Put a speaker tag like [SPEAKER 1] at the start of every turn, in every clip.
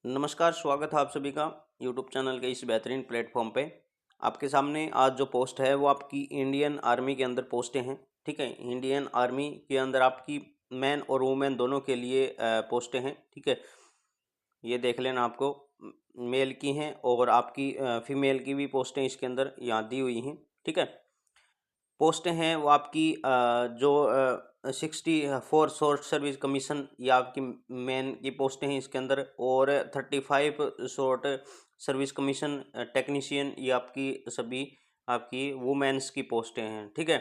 [SPEAKER 1] नमस्कार, स्वागत है आप सभी का यूट्यूब चैनल के इस बेहतरीन प्लेटफॉर्म पे। आपके सामने आज जो पोस्ट है वो आपकी इंडियन आर्मी के अंदर पोस्टें हैं। ठीक है, इंडियन आर्मी के अंदर आपकी मैन और वुमेन दोनों के लिए पोस्टें हैं। ठीक है, ये देख लेना, आपको मेल की हैं और आपकी फीमेल की भी पोस्टें इसके अंदर यहाँ दी हुई हैं। ठीक है, पोस्टें हैं वो आपकी जो 64 शॉर्ट सर्विस कमीशन या आपकी मेन की पोस्टें हैं इसके अंदर, और 35 शॉर्ट सर्विस कमीशन टेक्नीशियन, ये आपकी सभी आपकी वुमेन्स की पोस्टें हैं। ठीक है,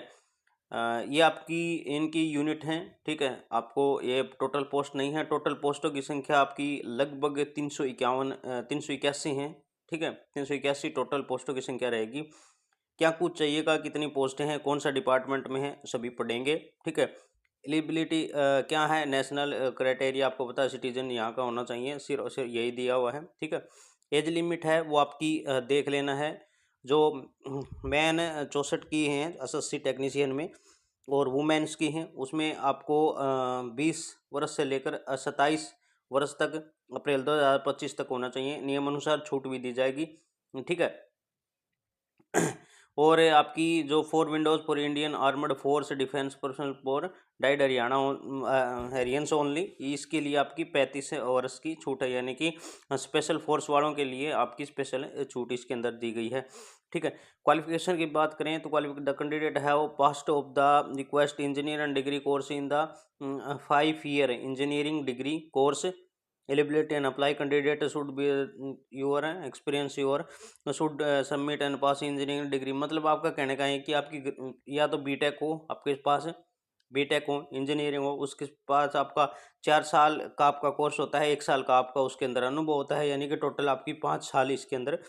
[SPEAKER 1] ये आपकी इनकी यूनिट हैं। ठीक है, आपको ये टोटल पोस्ट नहीं है, टोटल पोस्टों की संख्या आपकी लगभग 381 हैं। ठीक है, 381 टोटल पोस्टों की संख्या रहेगी। क्या कुछ चाहिएगा, कितनी पोस्टें हैं, कौन सा डिपार्टमेंट में है, सभी पढ़ेंगे। ठीक है, एलिजिबिलिटी क्या है, नेशनल क्राइटेरिया आपको पता है, सिटीजन यहाँ का होना चाहिए, सिर्फ यही दिया हुआ है। ठीक है, एज लिमिट है वो आपकी देख लेना है। जो मैन 64 की हैं एसएससी टेक्नीशियन में, और वुमेन्स की हैं उसमें आपको 20 वर्ष से लेकर 27 वर्ष तक अप्रैल 2025 तक होना चाहिए। नियमानुसार छूट भी दी जाएगी। ठीक है, और आपकी जो 4 widows for Indian armed force defence personnel for died Haryana Haryanians only, इसके लिए आपकी 35 वर्ष की छूट है, यानी कि स्पेशल फोर्स वालों के लिए आपकी स्पेशल छूट इसके अंदर दी गई है। ठीक है, क्वालिफिकेशन की बात करें तो the candidate have passed of the request engineer and degree course in the 5 year engineering degree course. Eligibility and apply candidate should be your experience your should submit and pass engineering degree। मतलब आपका कहने का है कि आपकी या तो BTech हो आपके पास, बीटेक हो, इंजीनियरिंग हो, उसके पास आपका 4 साल का आपका कोर्स होता है, 1 साल का आपका उसके अंदर अनुभव होता है, यानी कि टोटल आपकी 5 साल इसके अंदर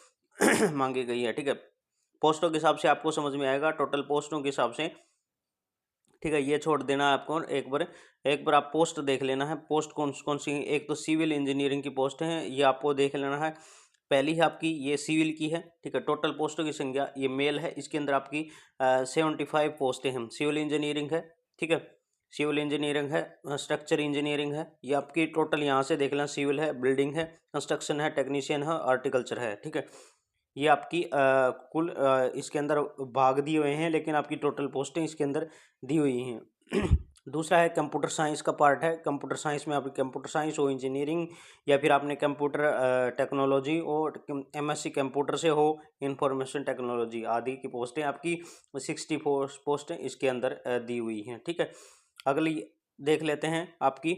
[SPEAKER 1] मांगी गई है। ठीक है, पोस्टों के हिसाब से आपको समझ में आएगा, टोटल पोस्टों के हिसाब से। ठीक है, ये छोड़ देना है आपको, एक बार आप पोस्ट देख लेना है, पोस्ट कौन कौन सी। एक तो सिविल इंजीनियरिंग की पोस्ट है, ये आपको देख लेना है। पहली है आपकी ये सिविल की है। ठीक है, टोटल पोस्टों की संख्या, ये मेल है, इसके अंदर आपकी 75 पोस्टें हैं। सिविल इंजीनियरिंग है। ठीक है, सिविल इंजीनियरिंग है, स्ट्रक्चर इंजीनियरिंग है, ये आपकी टोटल यहाँ से देख लेना, सिविल है, बिल्डिंग है, कंस्ट्रक्शन है, टेक्नीशियन है, आर्टिकल्चर है। ठीक है, ये आपकी कुल इसके अंदर भाग दिए हुए हैं, लेकिन आपकी टोटल पोस्टें इसके अंदर दी हुई हैं। दूसरा है कंप्यूटर साइंस का पार्ट है। कंप्यूटर साइंस में आपकी कंप्यूटर साइंस हो, इंजीनियरिंग, या फिर आपने कंप्यूटर टेक्नोलॉजी और एमएससी कंप्यूटर से हो, इंफॉर्मेशन टेक्नोलॉजी आदि की पोस्टें आपकी 64 पोस्टें इसके अंदर दी हुई हैं। ठीक है, अगली देख लेते हैं आपकी,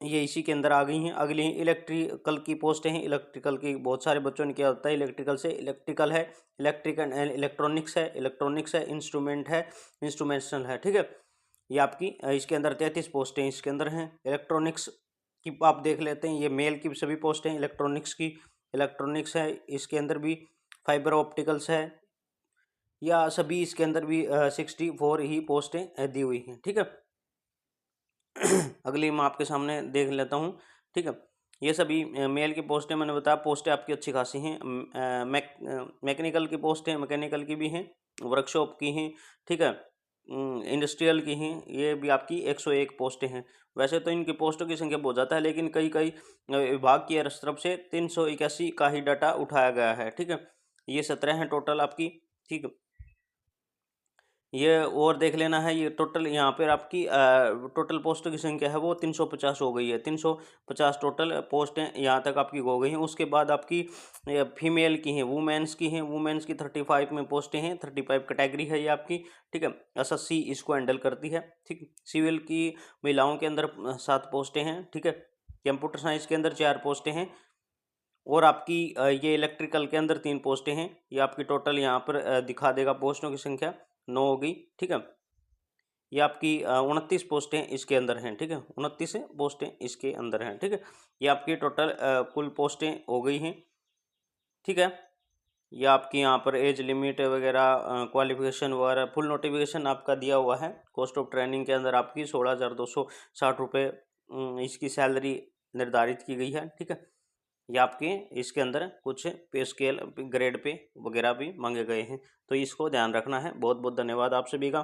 [SPEAKER 1] ये इसी के अंदर आ गई हैं। अगली इलेक्ट्रिकल की पोस्टें हैं। इलेक्ट्रिकल की बहुत सारे बच्चों ने क्या होता है, इलेक्ट्रिकल से इलेक्ट्रिकल है, इलेक्ट्रिकल इलेक्ट्रॉनिक्स है, इलेक्ट्रॉनिक्स है, इंस्ट्रूमेंट है, इंस्ट्रूमेंटेशन है। ठीक है, ये आपकी इसके अंदर 33 पोस्टें इसके अंदर हैं। इलेक्ट्रॉनिक्स की आप देख लेते हैं, ये मेल की सभी पोस्टें इलेक्ट्रॉनिक्स की, इलेक्ट्रॉनिक्स है, इसके अंदर भी फाइबर ऑप्टिकल्स है, या सभी इसके अंदर भी 64 ही पोस्टें दी हुई हैं। ठीक है, अगली मैं आपके सामने देख लेता हूँ। ठीक है, ये सभी मेल की पोस्टें, मैंने बताया पोस्टें आपकी अच्छी खासी हैं। मैकेनिकल की पोस्टें मैकेनिकल की भी हैं, वर्कशॉप की हैं। ठीक है, इंडस्ट्रियल की हैं, ये भी आपकी 101 पोस्टें हैं। वैसे तो इनकी पोस्टों की संख्या बहुत ज़्यादा है, लेकिन कई कई विभाग की तरफ से 381 का ही डाटा उठाया गया है। ठीक है, ये 17 हैं टोटल आपकी। ठीक है, ये और देख लेना है, ये टोटल यहाँ पर आपकी टोटल पोस्टों की संख्या है वो 350 हो गई है। 350 टोटल पोस्टें यहाँ तक आपकी हो गई हैं। उसके बाद आपकी फीमेल की हैं, वुमेन्स की हैं, वुमेन्स की 35 में पोस्टें हैं, 35 कैटेगरी है ये आपकी। ठीक है, एसएससी इसको हैंडल करती है। ठीक, सिविल की महिलाओं के अंदर 7 पोस्टें हैं। ठीक है, कंप्यूटर साइंस के अंदर 4 पोस्टें हैं, और आपकी ये इलेक्ट्रिकल के अंदर 3 पोस्टें हैं। ये आपकी टोटल यहाँ पर दिखा देगा पोस्टों की संख्या 9 हो गई। ठीक है, ये आपकी 29 पोस्टें इसके अंदर हैं। ठीक है, 29 पोस्टें इसके अंदर हैं। ठीक है, ये आपकी टोटल कुल पोस्टें हो गई हैं। ठीक है, ये आपकी यहाँ पर एज लिमिट वगैरह, क्वालिफिकेशन वगैरह, फुल नोटिफिकेशन आपका दिया हुआ है। कॉस्ट ऑफ ट्रेनिंग के अंदर आपकी 16,260 रुपये इसकी सैलरी निर्धारित की गई है। ठीक है, ये आपके इसके अंदर कुछ पे स्केल ग्रेड पे वगैरह भी मांगे गए हैं, तो इसको ध्यान रखना है। बहुत बहुत धन्यवाद आप सभी का।